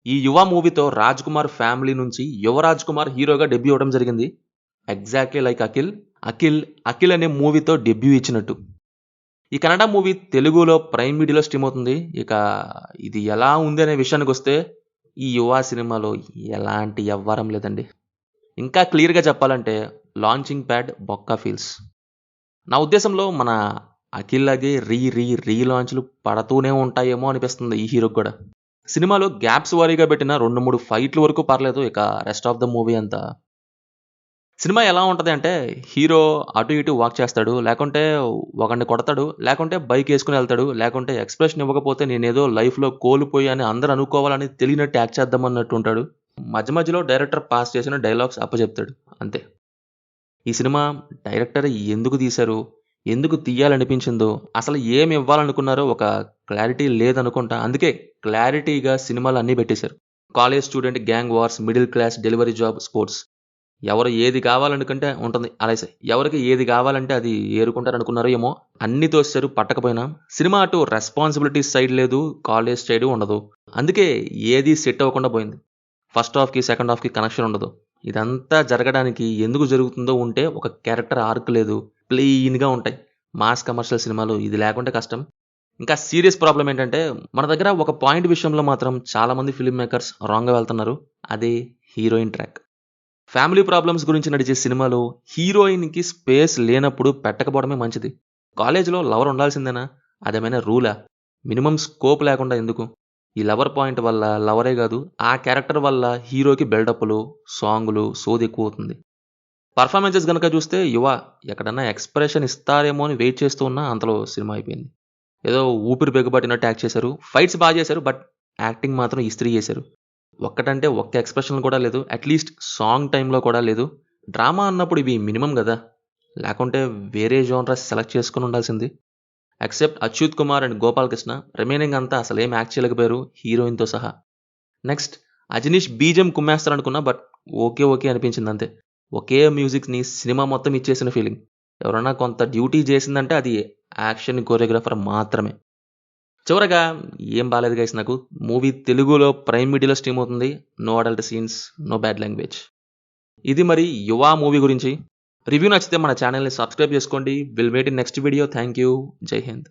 ఈ 'యువ' మూవీతో 'రాజ్ కుమార్' ఫ్యామిలీ నుంచి 'యువ రాజ్ కుమార్' హీరోగా డెబ్యూ అవ్వడం జరిగింది. ఎగ్జాక్ట్‌లీ లైక్ 'అఖిల్' అనే మూవీతో డెబ్యూ ఇచ్చినట్టు. ఈ కన్నడ మూవీ తెలుగులో ప్రైమ్ వీడియోలో స్ట్రీమ్ అవుతుంది. ఇక ఇది ఎలా ఉంది అనే విషయానికొస్తే ఈ 'యువ' సినిమాలో ఎలాంటి ఎవ్వరం లేదండి. ఇంకా క్లియర్‌గా చెప్పాలంటే లాంచింగ్ ప్యాడ్ బొక్క ఫీల్స్. నా ఉద్దేశంలో మన 'అఖిల్' లాగే రీ లాంచ్‌లు పడుతూనే ఉంటాయేమో అనిపిస్తుంది ఈ హీరోకి కూడా. సినిమాలో గ్యాప్స్ వారీగా పెట్టిన 2, 3 ఫైట్‌ల వరకు పర్లేదు. ఇక రెస్ట్ ఆఫ్ ద మూవీ అంతా సినిమా ఎలా ఉంటది అంటే హీరో అటు ఇటు వాక్ చేస్తాడు. లేకుంటే ఒకడిని కొడతాడు. లేకుంటే బైకేసుకొని ఎళ్తాడు. లేకుంటే ఎక్స్‌ప్రెషన్ ఇవ్వకపోతే నేనేదో లైఫ్‌లో కోల్పోయాను అందరూ అనుకోవాలని తెలియనట్టు యాక్ట్ చేద్దామన్నట్టు ఉంటాడు. మధ్య మధ్యలో డైరెక్టర్ పాస్ చేసిన డైలాగ్స్ అప్పజెప్తాడు. అంతే. ఈ సినిమా డైరెక్టర్ ఎందుకు తీశారు? ఎందుకు తీయాలనిపించిందో, అసలు ఏమి ఇవ్వాలనుకున్నారో ఒక క్లారిటీ లేదనుకుంటా. అందుకే క్లారిటీగా సినిమాలు అన్నీ పెట్టేశారు. College student gang wars, middle class, delivery job, sports. ఎవరు ఏది కావాలనుకుంటే ఉంటుంది. అలాగే ఎవరికి ఏది కావాలంటే అది ఏరుకుంటారనుకున్నారో ఏమో! అన్నీ తోసేశారు పట్టకపోయినా. సినిమా అటు రెస్పాన్సిబిలిటీస్ సైడ్ లేదు, కాలేజ్ సైడు ఉండదు. అందుకే ఏది సెట్ అవ్వకుండా పోయింది. ఫస్ట్ హాఫ్‌కి, సెకండ్ హాఫ్‌కి కనెక్షన్ ఉండదు. ఇదంతా జరగడానికి ఎందుకు జరుగుతుందో ఉంటే ఒక క్యారెక్టర్ ఆర్క్ లేదు. ప్లెయిన్‌గా ఉంటాయి. మాస్ కమర్షియల్ సినిమాలు ఇది లేకుంటే కష్టం. ఇంకా సీరియస్ ప్రాబ్లమ్ ఏంటంటే మన దగ్గర ఒక పాయింట్ విషయంలో మాత్రం చాలామంది ఫిల్మ్ మేకర్స్ రాంగ్‌గా వెళ్తున్నారు. అదే హీరోయిన్ ట్రాక్. ఫ్యామిలీ ప్రాబ్లమ్స్ గురించి నడిచే సినిమాలో హీరోయిన్‌కి స్పేస్ లేనప్పుడు పెట్టకపోవడమే మంచిది. కాలేజ్‌లో లవర్ ఉండాల్సిందేనా? అదేమైనా రూలా? మినిమమ్ స్కోప్ లేకుండా ఎందుకు? ఈ లవర్ పాయింట్ వల్ల లవరే గాదు, ఆ క్యారెక్టర్ వల్ల హీరోకి బిల్డప్పులు, సాంగులు సోదెక్కువవుతుంది. పర్ఫార్మెన్సెస్ గనక చూస్తే 'యువ' ఎక్కడన్నా ఎక్స్‌ప్రెషన్ ఇస్తారేమో అని వెయిట్ చేస్తూ ఉన్నా అంతలో సినిమా అయిపోయింది. ఏదో ఊపిరి బిగపట్టినట్టు యాక్ట్ చేశారు. ఫైట్స్ చేశారు. బట్ యాక్టింగ్ మాత్రం ఇస్త్రీ చేశారు. ఒక్కటంటే ఒక్క ఎక్స్‌ప్రెషన్ కూడా లేదు. అట్‌లీస్ట్ సాంగ్ టైమ్‌లో కూడా లేదు. డ్రామా అన్నప్పుడు ఇవి మినిమమ్ గదా! లేకుంటే వేరే జోనర్ సెలెక్ట్ చేసుకొని ఉండాల్సింది. Except 'Achyut Kumar' and 'Gopalakrishna' remaining అంతా అసలేం యాక్ట్ చేయలేకపోయారు హీరోయిన్‌తో సహా. నెక్స్ట్ 'అజనీష్' బీజీఎం కుమ్మేస్తారనుకున్నా. బట్ ఓకే అనిపించిందంతే. ఒకే మ్యూజిక్‌ని సినిమా మొత్తం ఇచ్చేసిన ఫీలింగ్. ఎవరైనా కొంత డ్యూటీ చేసిందంటే అది యాక్షన్ కొరియోగ్రాఫర్ మాత్రమే. చివరగా ఏం బాలేదు గైస్ నాకు. మూవీ తెలుగులో ప్రైమ్ వీడియోలో స్ట్రీమ్ అవుతుంది. No adult scenes, no bad language. ఇది మరి 'యువ' మూవీ గురించి. రివ్యూ నచ్చితే మన ఛానెల్‌ని సబ్స్క్రైబ్ చేసుకోండి. Will meet in next video. Thank you. జై హింద్.